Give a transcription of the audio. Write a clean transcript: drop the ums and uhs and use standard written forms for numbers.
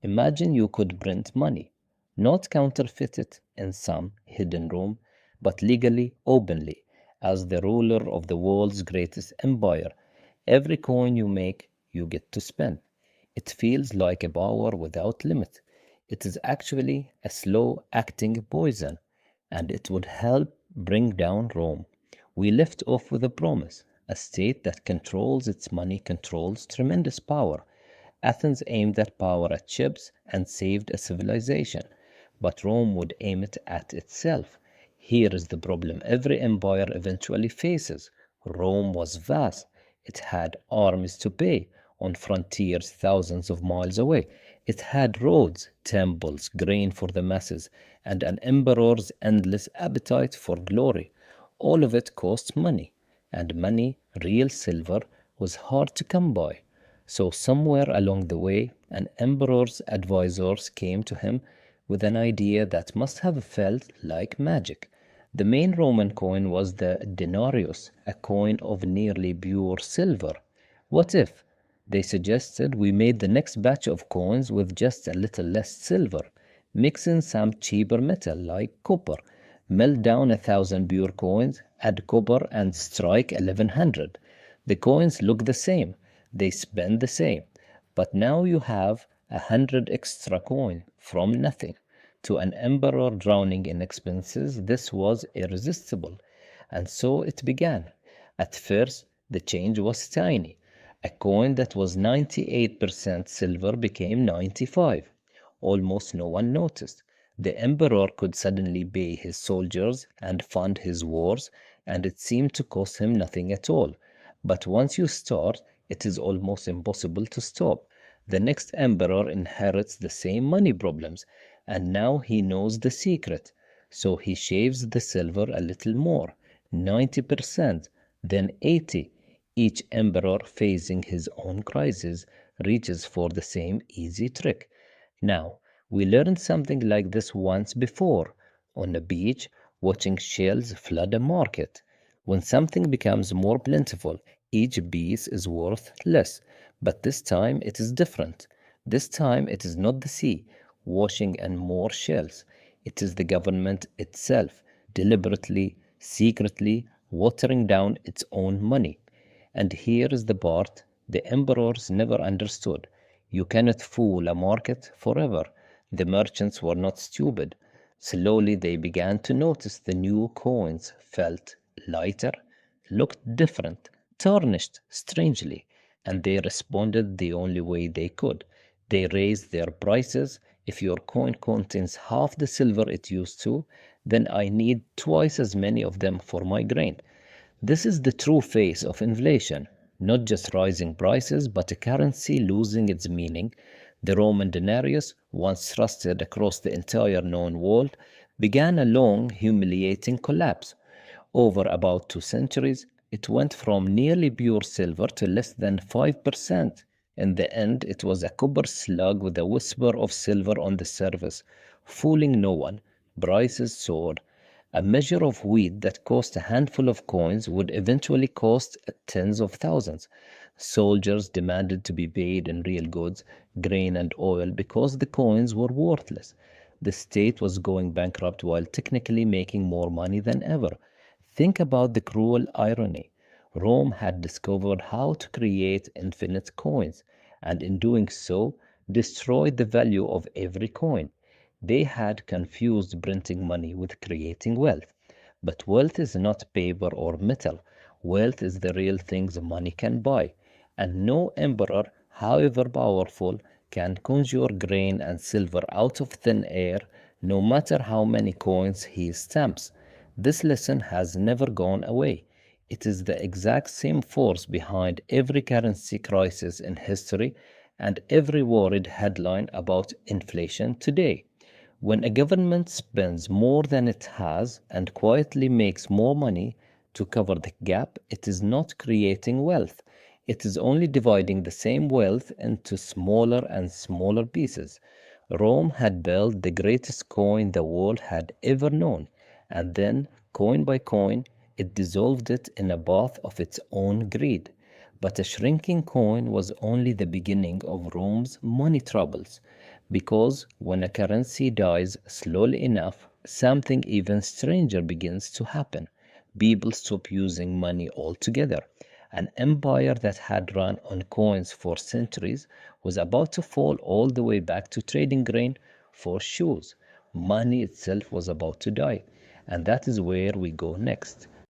Imagine you could print money, not counterfeit it in some hidden room, but legally, openly, as the ruler of the world's greatest empire. Every coin you make, you get to spend. It feels like a power without limit. It is actually a slow acting poison, and it would help bring down Rome. We left off with a promise. A state that controls its money controls tremendous power. Athens aimed that power at ships and saved a civilization, but Rome would aim it at itself. Here is the problem every empire eventually faces. Rome was vast. It had armies to pay on frontiers thousands of miles away. It had roads, temples, grain for the masses, and an emperor's endless appetite for glory. All of it cost money, and money, real silver, was hard to come by. So, somewhere along the way, an emperor's advisors came to him with an idea that must have felt like magic. The main Roman coin was the denarius, a coin of nearly pure silver. What if, they suggested, we made the next batch of coins with just a little less silver, mix in some cheaper metal like copper, melt down 1,000 pure coins, add copper, and strike 1,100. The coins look the same, they spend the same, but now you have 100 extra coin from nothing. To an emperor drowning in expenses, this was irresistible. And so it began. At first, the change was tiny. A coin that was 98% silver became 95. Almost no one noticed. The emperor could suddenly pay his soldiers and fund his wars, and it seemed to cost him nothing at all. But once you start, it is almost impossible to stop. The next emperor inherits the same money problems, and now he knows the secret. So he shaves the silver a little more, 90%, then 80. Each emperor facing his own crisis reaches for the same easy trick. Now, we learned something like this once before, on a beach, watching shells flood a market. When something becomes more plentiful, each piece is worth less. But this time it is different. This time it is not the sea washing and more shells. It is the government itself, deliberately, secretly watering down its own money. And here is the part the emperors never understood. You cannot fool a market forever. The merchants were not stupid. Slowly they began to notice the new coins felt lighter, looked different, tarnished strangely, and they responded the only way they could. They raised their prices. If your coin contains half the silver it used to, then I need twice as many of them for my grain. This is the true face of inflation, not just rising prices, but a currency losing its meaning. The Roman denarius, once trusted across the entire known world, began a long, humiliating collapse. Over about 2 centuries, it went from nearly pure silver to less than 5%. In the end, it was a copper slug with a whisper of silver on the surface, fooling no one. Prices soared. A measure of wheat that cost a handful of coins would eventually cost tens of thousands. Soldiers demanded to be paid in real goods, grain, and oil because the coins were worthless. The state was going bankrupt while technically making more money than ever. Think about the cruel irony. Rome had discovered how to create infinite coins, and in doing so, destroyed the value of every coin. They had confused printing money with creating wealth. But wealth is not paper or metal. Wealth is the real things money can buy. And no emperor, however powerful, can conjure grain and silver out of thin air, no matter how many coins he stamps. This lesson has never gone away. It is the exact same force behind every currency crisis in history and every worried headline about inflation today. When a government spends more than it has and quietly makes more money to cover the gap, it is not creating wealth. It is only dividing the same wealth into smaller and smaller pieces. Rome had built the greatest coin the world had ever known, and then, coin by coin, it dissolved it in a bath of its own greed. But a shrinking coin was only the beginning of Rome's money troubles. Because when a currency dies slowly enough, something even stranger begins to happen. People stop using money altogether. An empire that had run on coins for centuries was about to fall all the way back to trading grain for shoes. Money itself was about to die. And that is where we go next.